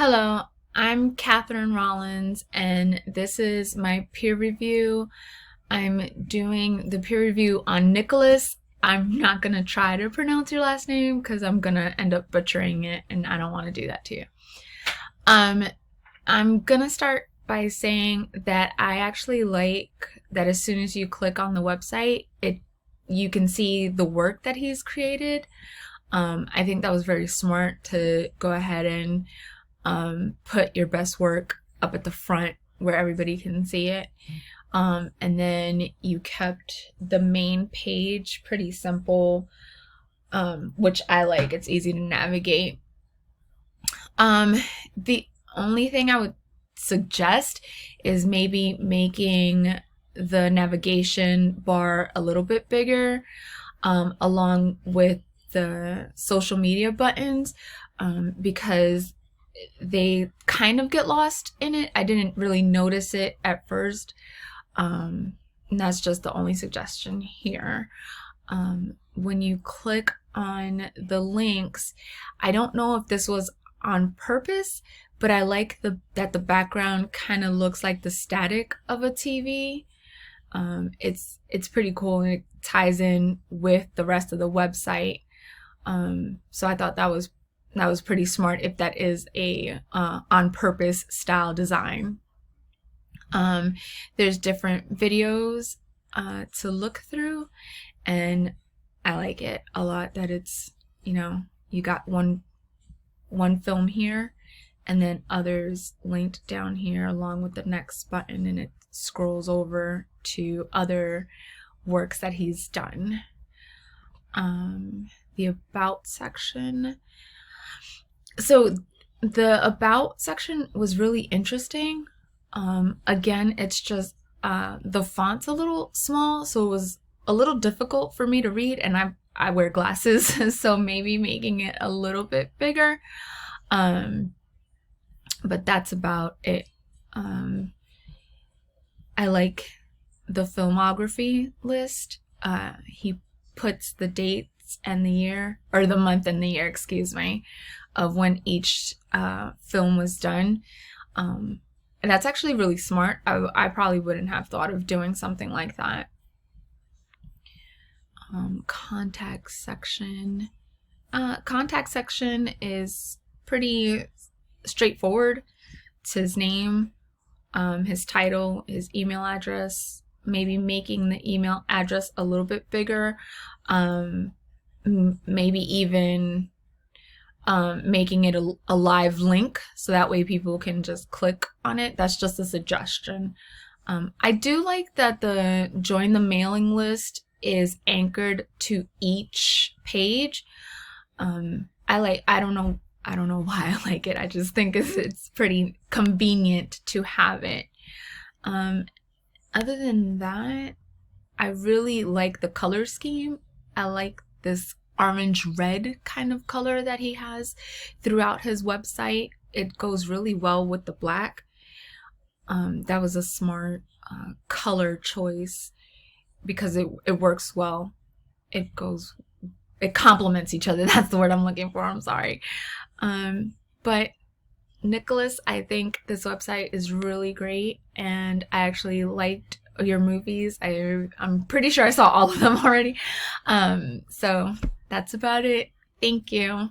Hello, I'm Katherine Rollins, and this is my peer review. I'm doing the peer review on Nicholas. I'm not going to try to pronounce your last name because I'm going to end up butchering it, and I don't want to do that to you. Um, I'm going to start by saying that I actually like that as soon as you click on the website, you can see the work that he's created. I think that was very smart to go ahead and put your best work up at the front where everybody can see it. And then you kept the main page pretty simple, which I like. It's easy to navigate. The only thing I would suggest is maybe making the navigation bar a little bit bigger, along with the social media buttons, because they kind of get lost in it. I didn't really notice it at first. And that's just the only suggestion here. When you click on the links, I don't know if this was on purpose, but I like that the background kind of looks like the static of a TV. It's pretty cool, and it ties in with the rest of the website. So I thought that was pretty smart if that is a on purpose style design. There's different videos to look through, and I like it a lot that it's, you got one film here and then others linked down here along with the next button, and it scrolls over to other works that he's done. The about section. So the about section was really interesting. Again, it's just the font's a little small, so it was a little difficult for me to read, and I wear glasses, so maybe making it a little bit bigger. But that's about it. I like the filmography list. He puts the dates and the year, or the month and the year, excuse me, of when each film was done. And that's actually really smart. I probably wouldn't have thought of doing something like that. Contact section. Contact section is pretty straightforward. It's his name, his title, his email address, maybe making the email address a little bit bigger, maybe even making it a live link so that way people can just click on it. That's just a suggestion. I do like that the join the mailing list is anchored to each page. I don't know why I like it. I just think it's pretty convenient to have it. Other than that, I really like the color scheme. I like this orange red kind of color that he has throughout his website. It goes really well with the black. That was a smart color choice because it works well. It complements each other. That's the word I'm looking for. I'm sorry. But Nicholas, I think this website is really great, and I actually liked your movies. I'm pretty sure I saw all of them already. So that's about it. Thank you.